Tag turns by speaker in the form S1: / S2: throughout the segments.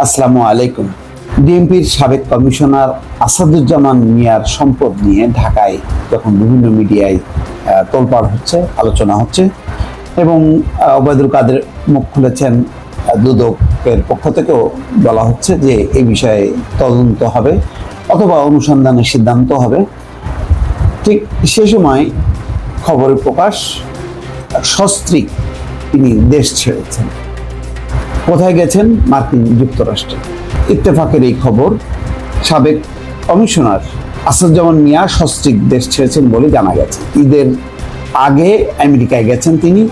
S1: আসসালামু আলাইকুম। ডিএমপির সাবেক কমিশনার আসাদুজ্জামান মিয়ার সম্পদ নিয়ে ঢাকায় যখন বিভিন্ন মিডিয়ায় তোলপাড় হচ্ছে, আলোচনা হচ্ছে এবং ওবায়দুল কাদের মুখ খুলেছেন, দুদকের পক্ষ থেকেও বলা হচ্ছে যে এই বিষয়ে তদন্ত হবে অথবা অনুসন্ধানের সিদ্ধান্ত হবে। ঠিক সে সময় খবরের প্রকাশ, সস্ত্রীক তিনি দেশ ছেড়েছেন। কোথায় গেছেন? মার্কিন যুক্তরাষ্ট্রে। ইত্তেফাকের এই খবর, সাবেক কমিশনার আসাদুজ্জামান মিয়া সস্ত্রীক দেশ ছেড়েছেন বলে জানা গেছে। ঈদের আগে আমেরিকায় গেছেন তিনি।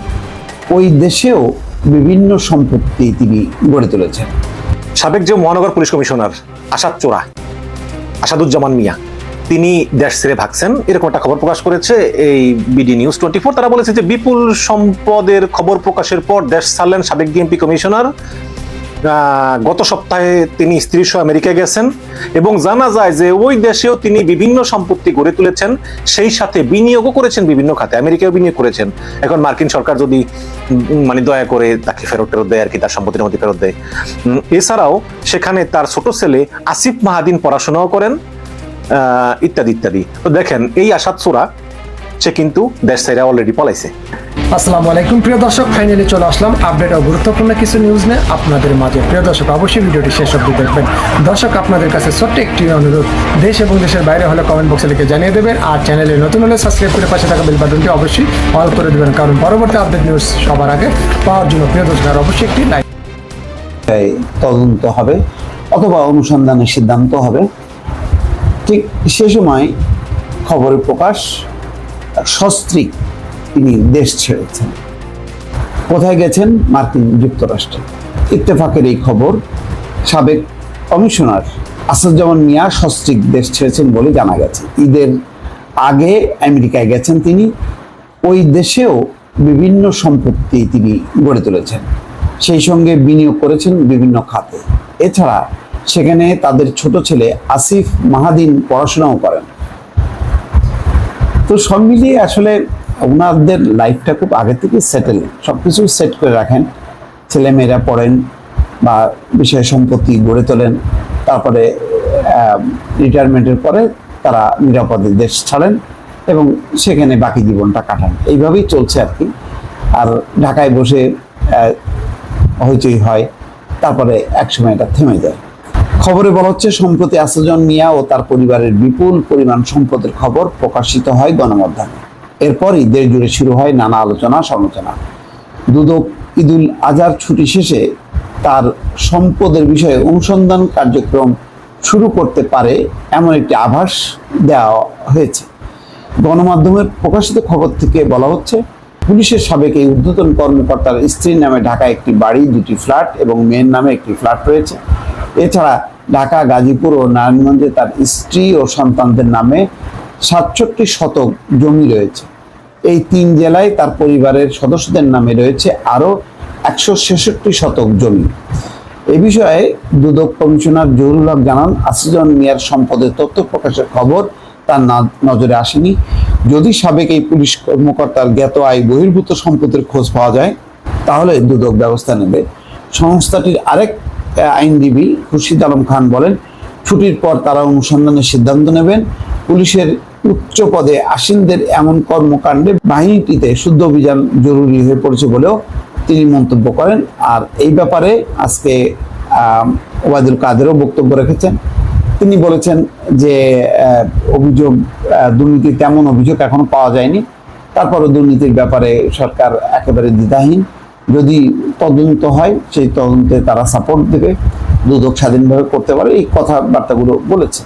S1: ওই দেশেও বিভিন্ন সম্পত্তি তিনি গড়ে তুলেছেন।
S2: সাবেক যে মহানগর পুলিশ কমিশনার আসাদুজ্জামান মিয়া, তিনি দেশ ছেড়ে ভাগছেন, এরকম একটা খবর প্রকাশ করেছে এই বিডি নিউজ 24। তারা বলেছে যে বিপুল সম্পদের খবর প্রকাশের পর দেশ ছাড়লেন সাবেক ডিএমপি কমিশনার। গত সপ্তাহে তিনি স্ত্রীর সহ আমেরিকায় গেছেন এবং জানা যায় যে ওই দেশেও তিনি বিভিন্ন সম্পত্তি গড়ে তুলেছেন, সেই সাথে বিনিয়োগও করেছেন বিভিন্ন খাতে, আমেরিকায় বিনিয়োগ করেছেন। এখন মার্কিন সরকার যদি দয়া করে তাকে ফেরত দেয় আর কি, তার সম্পত্তির মধ্যে ফেরত দেয়। এছাড়াও সেখানে তার ছোট ছেলে আসিফ মাহাদিন পড়াশোনাও করেন, ইত্যাদি ইত্যাদি। তো দেখেন, এই আসাদ চোরা সে কিন্তু দেশ ছেড়ে অলরেডি পলাইছে।
S3: আসসালামু আলাইকুম প্রিয় দর্শক, ফাইনালি চলে আসলাম আপডেট ও গুরুত্বপূর্ণ কিছু নিউজ নিয়ে আপনাদের মাঝে। প্রিয় দর্শক, অবশ্যই ভিডিওটি শেষ অবধি দেখবেন। দর্শক, আপনাদের কাছে ছোট্ট একটি অনুরোধ, দেশ এবং দেশের বাইরে হলে কমেন্ট বক্সে লিখে জানিয়ে দেবেন, আর চ্যানেলে নতুন হলে সাবস্ক্রাইব করে পাশে থাকা বেল বাটনটি অবশ্যই অল করে দেবেন, কারণ পরবর্তী আপডেট নিউজ সবার আগে পাওয়ার জন্য প্রিয় দর্শক আর অবশ্যই একটি লাইক।
S1: তদন্ত হবে অথবা অনুসন্ধানের সিদ্ধান্ত হবে। ঠিক সে সময় খবরের প্রকাশ, সস্ত্রীক তিনি দেশ ছেড়েছেন। কোথায় গেছেন? মার্কিন যুক্তরাষ্ট্রে। ইত্তেফাকের এই খবর, সাবেক কমিশনার আসাদুজ্জামান মিয়া সস্ত্রীক দেশ ছেড়েছেন বলে জানা গেছে। ঈদের আগে আমেরিকায় গেছেন তিনি। ওই দেশেও বিভিন্ন সম্পত্তি তিনি গড়ে তুলেছেন, সেই সঙ্গে বিনিয়োগ করেছেন বিভিন্ন খাতে। এছাড়া সেখানে তাদের ছোট ছেলে আসিফ মাহাদিন পড়াশোনাও করেন। তো সব মিলিয়ে আসলে ওনাদের লাইফটা খুব আগে থেকে সেটেল, সবকিছু সেট করে রাখেন। ছেলেমেয়েরা পড়েন বা বিষয় সম্পত্তি গড়ে তোলেন, তারপরে রিটায়ারমেন্টের পরে তারা নিরাপদে দেশ ছাড়েন এবং সেখানে বাকি জীবনটা কাটান। এইভাবেই চলছে আর কি। আর ঢাকায় বসে হইচই হয়, তারপরে একসময় এটা থেমে যায়। খবরে বলা হচ্ছে, সম্প্রতি আসাদুজ্জামান মিয়া ও তার পরিবারের বিপুল পরিমাণ সম্পদের খবর প্রকাশিত হয় গণমাধ্যমে। এরপরই দেশ জুড়ে শুরু হয় নানা আলোচনা সমালোচনা। দুদক ঈদুল আজহার ছুটি শেষে তার সম্পদের বিষয়ে অনুসন্ধান কার্যক্রম শুরু করতে পারে এমন একটি আভাস দেওয়া হয়েছে। গণমাধ্যমের প্রকাশিত খবর থেকে বলা হচ্ছে, পুলিশের সাবেক এই ঊর্ধ্বতন কর্মকর্তার স্ত্রীর নামে ঢাকায় একটি বাড়ি, 2টি ফ্ল্যাট এবং মেয়ের নামে একটি ফ্ল্যাট রয়েছে। এছাড়া ঢাকা, গাজীপুর ও নারায়ণগঞ্জে তার স্ত্রী ও সন্তানদের নামে 67 শতক জমি রয়েছে। এই 3 জেলায় তার পরিবারের সদস্যদের নামে রয়েছে আরও 166 শতক জমি। এ বিষয়ে দুদক কমিশনার জহুরুল হক জানান, আসাদুজ্জামান মিয়ার সম্পদের তথ্য প্রকাশের খবর তার নজরে আসেনি। যদি সাবেক এই পুলিশ কর্মকর্তার জ্ঞাত আয় বহির্ভূত সম্পদের খোঁজ পাওয়া যায়, তাহলে দুদক ব্যবস্থা নেবে। সংস্থাটির আরেক আইনজীবী খুরশিদ আলম খান বলেন, ছুটির পর তারা অনুসন্ধানের সিদ্ধান্ত নেবেন। পুলিশের উচ্চ পদে আসীনদের এমন কর্মকাণ্ডে বাহিনীটিতে শুদ্ধ অভিযান জরুরি হয়ে পড়েছে বলেও তিনি মন্তব্য করেন। আর এই ব্যাপারে আজকে ওবায়দুল কাদেরও বক্তব্য রেখেছেন। তিনি বলেছেন যে অভিযোগ, দুর্নীতির তেমন অভিযোগ এখনো পাওয়া যায়নি, তারপরে দুর্নীতির ব্যাপারে সরকার একেবারে দ্বিধাহীন। যদি তদন্ত হয়, সেই তদন্তে তারা সাপোর্ট দেবে, দুদক স্বাধীনভাবে করতে পারে, এই কথাবার্তাগুলো বলেছে।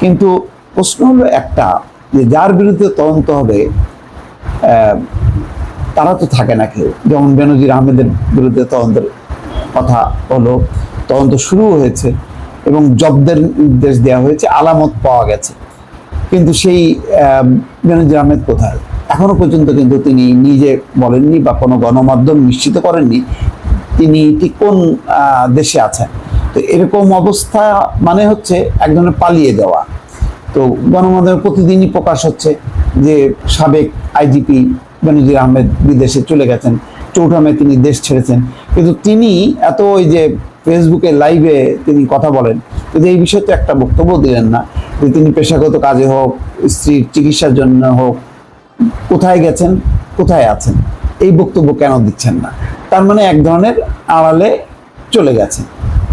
S1: কিন্তু প্রশ্ন হলো একটা, যে যার বিরুদ্ধে তদন্ত হবে তারা তো থাকে না কেউ। যেমন বেনজির আহমেদের বিরুদ্ধে তদন্তের কথা হলো, তদন্ত শুরু হয়েছে এবং জব্দের নির্দেশ দেওয়া হয়েছে, আলামত পাওয়া গেছে। কিন্তু সেই বেনজির আহমেদ কোথায়? এখনো পর্যন্ত কিন্তু তিনি নিজে বলেননি বা কোনো গণমাধ্যম নিশ্চিত করেননি তিনি ঠিক কোন দেশে আছেন। তো এরকম অবস্থা মানে হচ্ছে এক ধরনের পালিয়ে যাওয়া। তো গণমাধ্যমে প্রতিদিনই প্রকাশ হচ্ছে যে সাবেক আইজিপি বেনজির আহমেদ বিদেশে চলে গেছেন, 4 মে তিনি দেশ ছেড়েছেন। কিন্তু তিনি এত ওই যে ফেসবুকে লাইভে তিনি কথা বলেন, কিন্তু এই বিষয়ে তো একটা বক্তব্য দিলেন না যে তিনি পেশাগত কাজে হোক, স্ত্রীর চিকিৎসার জন্য হোক, কোথায় গেছেন, কোথায় আছেন, এই বক্তব্য কেন দিচ্ছেন না? তার মানে এক ধরনের আড়ালে চলে গেছেন।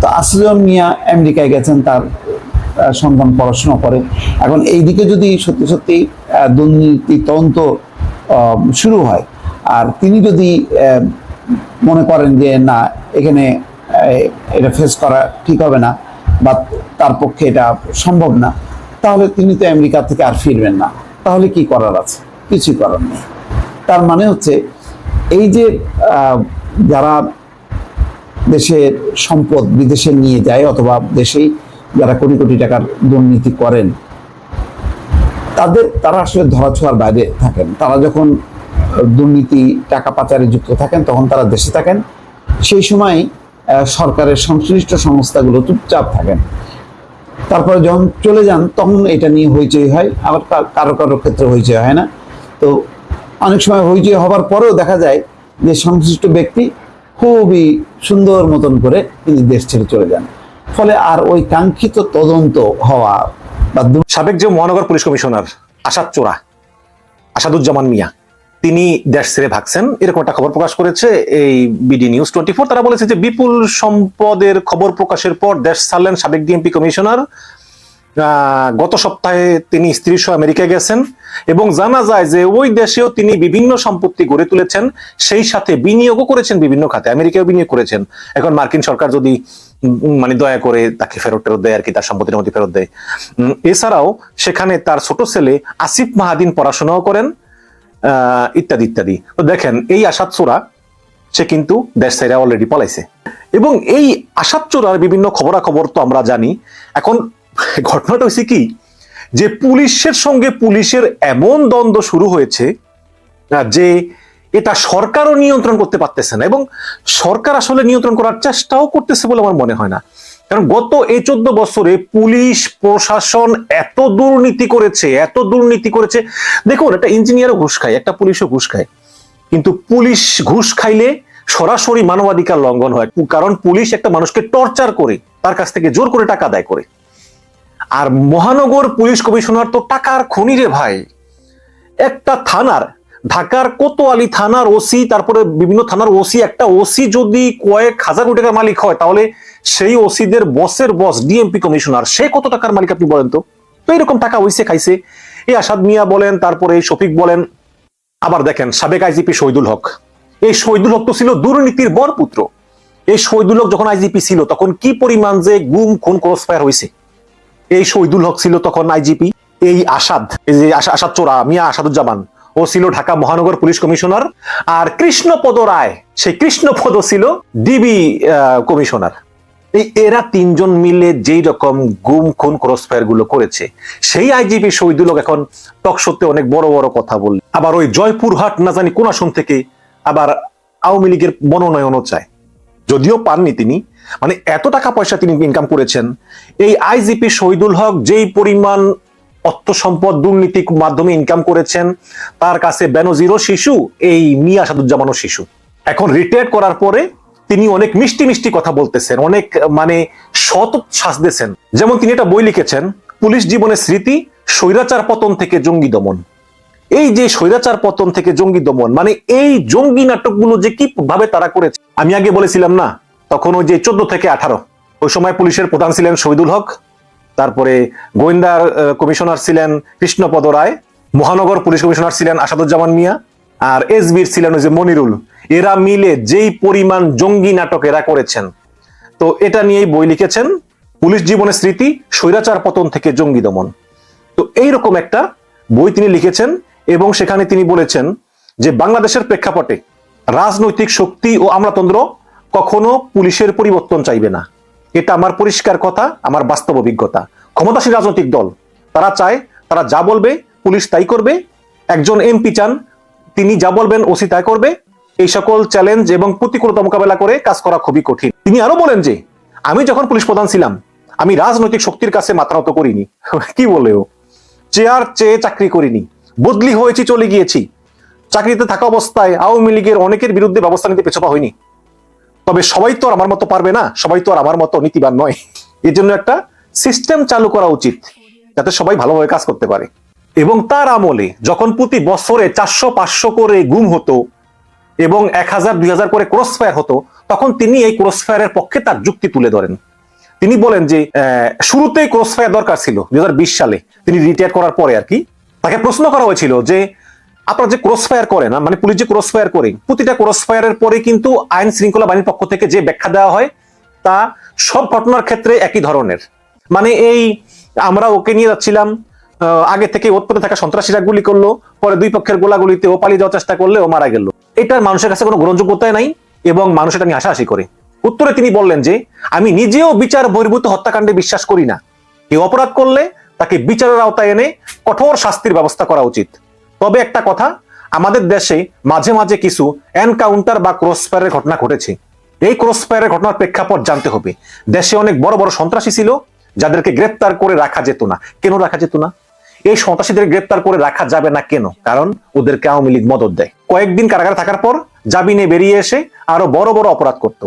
S1: তো আসিফ মিয়া আমেরিকায় গেছেন, তার সন্তান পড়াশোনা করে। এখন এইদিকে যদি সত্যি সত্যি দুর্নীতি তদন্ত শুরু হয়, আর তিনি যদি মনে করেন যে না, এখানে এটা ফেস করা ঠিক হবে না বা তার পক্ষে এটা সম্ভব না, তাহলে তিনি তো আমেরিকা থেকে আর ফিরবেন না। তাহলে কি করার আছে? কিছুই করার নেই। তার মানে হচ্ছে এই যে যারা দেশের সম্পদ বিদেশে নিয়ে যায়, অথবা দেশেই যারা কোটি কোটি টাকার দুর্নীতি করেন, তারা আসলে ধরাছোঁয়ার বাইরে থাকেন। তারা যখন দুর্নীতি টাকা পাচারে যুক্ত থাকেন তখন তারা দেশে থাকেন, সেই সময় সরকারের সংশ্লিষ্ট সংস্থাগুলো চুপচাপ থাকেন। তারপরে যখন চলে যান তখন এটা নিয়ে হইচই হয়, আবার কারো কারো ক্ষেত্রে হইচই হয় না। তো অনেক সময় হইচই হবার পরেও দেখা যায় যে সংশ্লিষ্ট ব্যক্তি খুবই সুন্দর মতন করে তিনি দেশ ছেড়ে চলে যান। ফলে আর ওই কাঙ্ক্ষিত তদন্ত হওয়া বা
S2: সাবেক যে মহানগর পুলিশ কমিশনার আসাদুজ্জামান মিয়া, তিনি দেশ ছেড়ে ভাগছেন, এরকম একটা খবর প্রকাশ করেছে এই বিডি নিউজ 24। তারা বলেছে যে বিপুল সম্পদের খবর প্রকাশের পর দেশ ছাড়লেন সাবেক ডিএমপি কমিশনার। গত সপ্তাহে তিনি স্ত্রী সহ আমেরিকা গেছেন এবং জানা যায় যে ওই দেশেও তিনি বিভিন্ন সম্পত্তি গড়ে তুলেছেন, সেই সাথে বিনিয়োগও করেছেন বিভিন্ন খাতে, আমেরিকাও বিনিয়োগ করেছেন। এখন মার্কিন সরকার যদি মানে দয়া করে তাকে ফেরত দেয় আর কি, তার সম্পত্তির মধ্যে ফেরত দেয়। এছাড়াও সেখানে তার ছোট ছেলে আসিফ মাহাদিন পড়াশোনাও করেন, ইত্যাদি ইত্যাদি। তো দেখেন, এই আসাদ চোরা সে কিন্তু দেশ ছেড়ে অলরেডি পলাইছে। এবং এই আসাদ চোরার বিভিন্ন খবরাখবর তো আমরা জানি। এখন ঘটনাটা হয়েছে কি, যে পুলিশের সঙ্গে পুলিশের এমন দ্বন্দ্ব শুরু হয়েছে যে এটা সরকারও নিয়ন্ত্রণ করতে পারতেছে না, এবং সরকার আসলে নিয়ন্ত্রণ করার চেষ্টাও করতেছে বলে আমার মনে হয় না। কারণ গত এই 14 বছরে পুলিশ প্রশাসন এত দুর্নীতি করেছে। দেখুন, একটা ইঞ্জিনিয়ারও ঘুষ খায়, একটা পুলিশও ঘুষ খায়, কিন্তু পুলিশ ঘুষ খাইলে সরাসরি মানবাধিকার লঙ্ঘন হয়। কারণ পুলিশ একটা মানুষকে টর্চার করে তার কাছ থেকে জোর করে টাকা আদায় করে। আর মহানগর পুলিশ কমিশনার তো টাকার খনি রে ভাই। একটা থানার, ঢাকার কোতোয়ালি থানার ওসি, তারপরে বিভিন্ন থানার ওসি, একটা ওসি যদি কয়েক হাজার কোটি টাকার মালিক হয়, তাহলে সেই ওসিদের বসের বস ডিএমপি কমিশনার, সে কত টাকার মালিক আপনি বলেন তো? তো এরকম টাকা হইছে খাইছে এই আসাদ মিয়া বলেন, তারপরে এই শফিক বলেন। আবার দেখেন সাবেক আইজিপি শহীদুল হক, এই শহীদুল হক তো ছিল দুর্নীতির বরপুত্র। এই শহীদুল হক যখন আইজিপি ছিল তখন কি পরিমাণ যে গুম খুন ক্রসফায়ার হয়েছে। এই শহীদুল হক ছিল তখন আইজিপি। এই যে আসাদ চোরা মিয়া আসাদুজ্জামান, ও ছিল ঢাকা মহানগর পুলিশ কমিশনার। আর কৃষ্ণপদ রায়, সেই কৃষ্ণপদ ছিল ডিবি কমিশনার। এরা তিনজন মিলে যেই রকম গুম খুন ক্রসফায়ার গুলো করেছে, সেই আইজিপি শহীদুল হক এখন টকশোতে অনেক বড় বড় কথা বলল। আবার ওই জয়পুরহাট না জানি কোন আসন থেকে আবার আওয়ামী লীগের মনোনয়নও চায়, যদিও পাননি তিনি। মানে এত টাকা পয়সা তিনি ইনকাম করেছেন। এই আইজিপি শহীদুল হক যেই পরিমাণ অর্থ সম্পদ দুর্নীতির মাধ্যমে ইনকাম করেছেন, তার কাছে বেনজিরও শিশু, এই মিয়া আসাদুজ্জামানও শিশু। এখন রিটায়ার করার পরে তিনি অনেক মিষ্টি মিষ্টি কথা বলতেছেন, অনেক মানে সৎ সাজতেছেন। যেমন তিনি একটা বই লিখেছেন, পুলিশ জীবনের স্মৃতি, স্বৈরাচার পতন থেকে জঙ্গি দমন। এই যে স্বৈরাচার পতন থেকে জঙ্গি দমন, মানে এই জঙ্গি নাটকগুলো যে কি ভাবে তারা করেছে। আমি আগে বলেছিলাম না, তখন ওই যে 14 থেকে 18 ওই সময় পুলিশের প্রধান ছিলেন শহীদুল হক, তারপরে গোয়েন্দার কমিশনার ছিলেন কৃষ্ণপদ রায়, মহানগর পুলিশ কমিশনার ছিলেন আসাদুজ্জামান মিয়া, আর এসবির ছিলেন ওই যে মনিরুল। এরা মিলে যেই পরিমাণ জঙ্গি নাটক এরা করেছেন, তো এটা নিয়েই বই লিখেছেন, পুলিশ জীবনের স্মৃতি, স্বৈরাচার পতন থেকে জঙ্গি দমন। তো এইরকম একটা বই তিনি লিখেছেন এবং সেখানে তিনি বলেছেন যে বাংলাদেশের প্রেক্ষাপটে রাজনৈতিক শক্তি ও আমলাতন্ত্র কখনো পুলিশের পরিবর্তন চাইবে না। এটা আমার পরিষ্কার কথা, আমার বাস্তব অভিজ্ঞতা। ক্ষমতাসীন রাজনৈতিক দল তারা চায়, তারা যা বলবে পুলিশ তাই করবে। একজন এমপি চান তিনি যা বলবেন ওসি তাই করবে। এই সকল চ্যালেঞ্জ এবং প্রতিকূলতা মোকাবেলা করে কাজ করা খুবই কঠিন। তিনি আরো বলেন যে আমি যখন পুলিশ প্রধান ছিলাম, আমি রাজনৈতিক শক্তির কাছে মাথা নত করিনি। কি বলে ও, চেয়ার চেয়ে চাকরি করিনি, বদলি হয়েছি, চলে গিয়েছি। চাকরিতে থাকা অবস্থায় আওয়ামী লীগের অনেকের বিরুদ্ধে ব্যবস্থা নিতে পেছপা হয়নি। তবে সবাই তো আর আমার মতো পারবে না, সবাই তো আর আমার মতো নীতিবান নয়। এর জন্য একটা সিস্টেম চালু করা উচিত যাতে সবাই ভালোভাবে কাজ করতে পারে। এবং তার আমলে যখন প্রতি বছরে 400-500 করে গুম হতো এবং 1000-2000 করে ক্রস ফায়ার হতো, তখন তিনি এই ক্রস ফায়ারের পক্ষে তার যুক্তি তুলে ধরেন। তিনি বলেন যে শুরুতেই ক্রস ফায়ার দরকার ছিল 2020 সালে, তিনি রিটায়ার করার পরে আর কি। তাকে প্রশ্ন করা হয়েছিল যে আপনারা যে ক্রস ফায়ার করেন, মানে পুলিশ যে ক্রস ফায়ার করে, প্রতিটা ক্রস ফায়ারের পরে কিন্তু আইন শৃঙ্খলা বাহিনীর পক্ষ থেকে যে ব্যাখ্যা দেওয়া হয় তা সব ঘটনার ক্ষেত্রে একই ধরনের। মানে এই আমরা ওকে নিয়ে যাচ্ছিলাম, আগে থেকে ওৎপেতে থাকা সন্ত্রাসীরা গুলি করলো, পরে দুই পক্ষের গোলাগুলিতে ও পালিয়ে যাওয়ার চেষ্টা করলে ও মারা গেল। এটার মানুষের কাছে কোনো গ্রহণযোগ্যতাই নাই এবং মানুষ এটা নিয়ে হাসাহাসি করে। উত্তরে তিনি বললেন যে আমি নিজেও বিচার বহির্ভূত হত্যাকাণ্ডে বিশ্বাস করি না। কেউ অপরাধ করলে তাকে বিচারের আওতায় এনে কঠোর শাস্তির ব্যবস্থা করা উচিত। তবে একটা কথা, আমাদের দেশে মাঝে মাঝে কিছু এনকাউন্টার বা ক্রসফায়ারের ঘটনা ঘটেছে। এই ক্রসফায়ারের ঘটনার প্রেক্ষাপট জানতে হবে। দেশে অনেক বড় বড় সন্ত্রাসী ছিল যাদেরকে গ্রেপ্তার করে রাখা যেত না। কেন রাখা যেত না? এই সন্ত্রাসীদের গ্রেপ্তার করে রাখা যাবে না কেন? কারণ ওদেরকে আওয়ামী লীগ মদদ দেয়। কয়েকদিন কারাগারে থাকার পর জামিনে বেরিয়ে এসে আরো বড় বড় অপরাধ করত।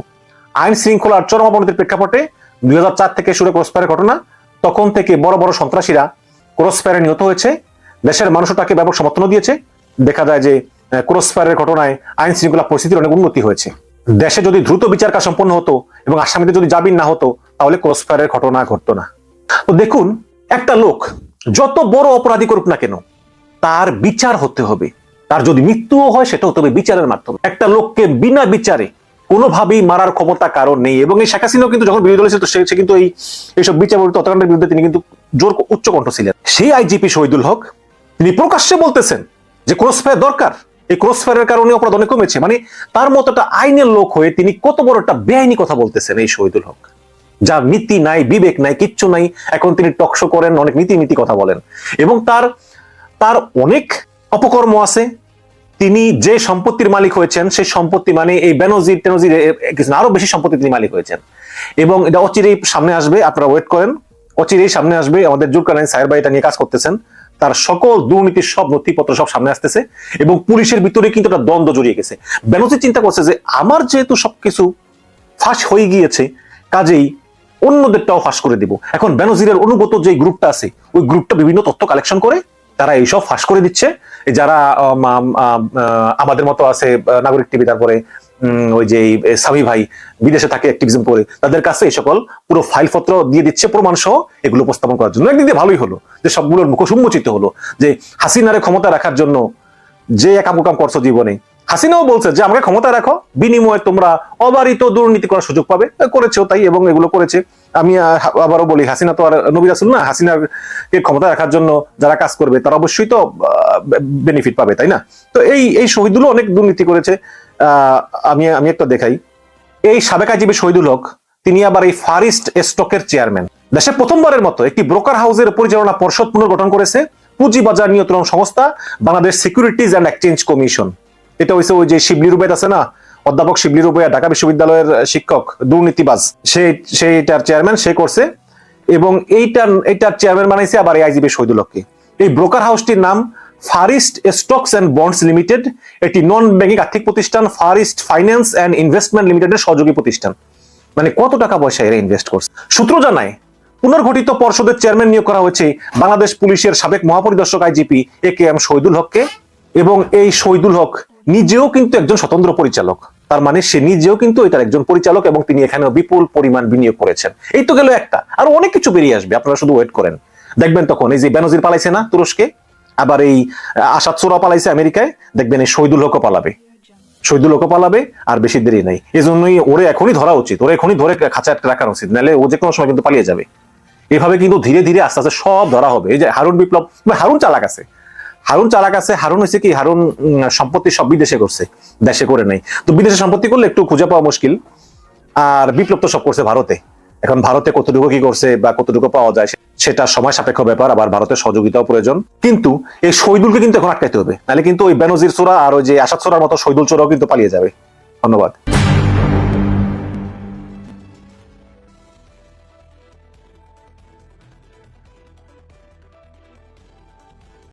S2: আইন শৃঙ্খলার চরম অবনতির প্রেক্ষাপটে 2004 থেকে শুরু ক্রসফায়ারের ঘটনা, তখন থেকে বড় বড় সন্ত্রাসীরা ক্রসফায়ারে নিহত হয়েছে। দেশের মানুষও তাকে ব্যাপক সমর্থন দিয়েছে। দেখা যায় যে ক্রসফায়ারের ঘটনায় আইন শৃঙ্খলা পরিস্থিতির অনেক উন্নতি হয়েছে। দেশে যদি দ্রুত বিচার কাজ সম্পন্ন হতো এবং আসামিদের যদি জামিন না হতো, তাহলে ক্রসফায়ারের ঘটনা ঘটতো না। তো দেখুন, একটা লোক যত বড় অপরাধী করুক না কেন, তার বিচার হতে হবে। তার যদি মৃত্যুও হয়, সেটা হতে হবে বিচারের মাধ্যমে। একটা লোককে বিনা বিচারে কোনোভাবেই মারার ক্ষমতা কারণ নেই। এবং এই শেখ হাসিনাও কিন্তু যখন বিরোধী দল ছিল, সে কিন্তু এইসব বিচার বহির্ভূত হত্যাকাণ্ডের বিরুদ্ধে তিনি কিন্তু জোর উচ্চকণ্ঠ ছিলেন। সেই আইজিপি শহীদুল হক তিনি প্রকাশ্যে বলতেছেন যে ক্রসফায়ার দরকার, এই ক্রসফায়ারের কারণে অপরাধ অনেক কমেছে। মানে তার মতো একটা আইনের লোক হয়ে তিনি কত বড় একটা বেআইনি কথা বলতেছেন এই শহীদুল হক, যার নীতি নাই, বিবেক নাই, কিচ্ছু নাই। এখন তিনি টকশো করেন, অনেক নীতি কথা বলেন এবং তার অনেক অপকর্ম আছে। তিনি যে সম্পত্তির মালিক হয়েছেন, সেই সম্পত্তি মানে এই বেনজির টেনজির আরো বেশি সম্পত্তি তিনি মালিক হয়েছেন এবং এটা অচিরেই সামনে আসবে। আপনারা ওয়েট করেন, অচিরেই সামনে আসবে। আমাদের জুলকারনাইন সাহেব ভাই এটা নিয়ে কাজ করতেছেন। তার সকল দুর্নীতির সব নথিপত্র সব সামনে আসতেছে এবং পুলিশের ভিতরে কিন্তু একটা দ্বন্দ্ব জড়িয়ে গেছে। বেনজির চিন্তা করছে যে আমার যেহেতু সবকিছু ফাঁস হয়ে গিয়েছে, কাজেই অন্যদেরটাও ফাঁস করে দিব। এখন বেনজিরের অনুগত যে গ্রুপটা আছে, ওই গ্রুপটা বিভিন্ন তথ্য কালেকশন করে তারা এইসব ফাঁস করে দিচ্ছে। যারা আমাদের মতো আছে নাগরিক টিভি, তারপরে ওই যে সামি ভাই বিদেশে থাকে, অ্যাক্টিভিজম করে, তাদের কাছে এই সকল পুরো ফাইলপত্র দিয়ে দিচ্ছে প্রমাণ সহ, এগুলো উপস্থাপন করার জন্য। একদিক দিয়ে ভালোই হলো যে সবগুলোর মুখোশ উন্মোচিত হলো যে হাসিনারে ক্ষমতা রাখার জন্য যে একাম করছো জীবনে। হাসিনাও বলছে যে আমাকে ক্ষমতা রাখো, বিনিময়ে তোমরা অবারিত দুর্নীতি করার সুযোগ পাবে। করেছেও তাই এবং এগুলো করেছে। আমি আবারও বলি, হাসিনা তো আর নবী রাসূল না। হাসিনাকে ক্ষমতা রাখার জন্য যারা কাজ করবে তারা অবশ্যই তো বেনিফিট পাবে, তাই না? তো এই শহীদুলও অনেক দুর্নীতি করেছে। আমি একটা দেখাই। এই সাবেক আইজিপি শহীদুল হক তিনি আবার এই ফার ইস্ট স্টকের চেয়ারম্যান। দেশে প্রথমবারের মতো একটি ব্রোকার হাউসের পরিচালনা পর্ষদ পুনর্গঠন করেছে পুঁজিবাজার নিয়ন্ত্রণ সংস্থা Bangladesh securities and exchange commission. এটা হচ্ছে ওই যে শিবলি রুবেদ আছে না, অধ্যাপক শিবলি রুবেদ, ঢাকা বিশ্ববিদ্যালয়ের শিক্ষক, দুর্নীতিবাজ, সেইটার চেয়ারম্যান সে করছে এবং এইটার চেয়ারম্যান বানাইছে আবার এই আইজিপি শহীদুল হককে। এই ব্রোকার হাউসটির নাম Far East stocks and bonds limited, একটি নন ব্যাংকিং আর্থিক প্রতিষ্ঠান Far East finance and investment লিমিটেডের সহযোগী প্রতিষ্ঠান। মানে কত টাকা পয়সা এরা ইনভেস্ট করছে। সূত্র জানায় পুনর্গঠিত পর্ষদের চেয়ারম্যান নিয়োগ করা হয়েছে বাংলাদেশ পুলিশের সাবেক মহাপরিদর্শক আইজিপি AKM শহীদুল হককে। এবং এই শহীদুল হক নিজেও কিন্তু একজন স্বতন্ত্র পরিচালক, তার মানে সে নিজেও কিন্তু এটার একজন পরিচালক এবং তিনি এখানেও বিপুল পরিমাণ বিনিয়োগ করেছেন। এই তো গেল একটা, আর অনেক কিছু বেরিয়ে আসবে, আপনারা শুধু ওয়েট করেন, দেখবেন। তখন এই যে বেনজির পালাইছে না তুরস্কে, আবার এই আসাদ সোরা পালাইছে আমেরিকায়, দেখবেন এই শহীদুল হকও পালাবে, আর বেশি দেরি নাই। এজন্যই ওরে এখনই ধরা উচিত, ওরে এখনই ধরে খাঁচায় রাখা উচিত, নাহলে ও যে কোনো সময় কিন্তু পালিয়ে যাবে। এভাবে কিন্তু ধীরে ধীরে আস্তে আস্তে সব ধরা হবে। এই যে হারুন বিপ্লব, হারুন চালাক আছে। হারুন হয়েছে কি, হারুন সম্পত্তি সব বিদেশে করছে, দেশে করে নাই। তো বিদেশে সম্পত্তি করলে একটু খুঁজে পাওয়া মুশকিল। আর বিপ্লব তো সব করছে ভারতে। এখন ভারতে কতটুকু কি করছে বা কতটুকু পাওয়া যায় সেটা সময় সাপেক্ষ ব্যাপার, আবার ভারতের সহযোগিতাও প্রয়োজন। কিন্তু এই শহীদুলকে কিন্তু এখন আটকাইতে হবে, নাহলে কিন্তু ওই বেনজির চোরা আর ওই যে আসাদ চোরার মতো শহীদুল চোরাও কিন্তু পালিয়ে যাবে। ধন্যবাদ।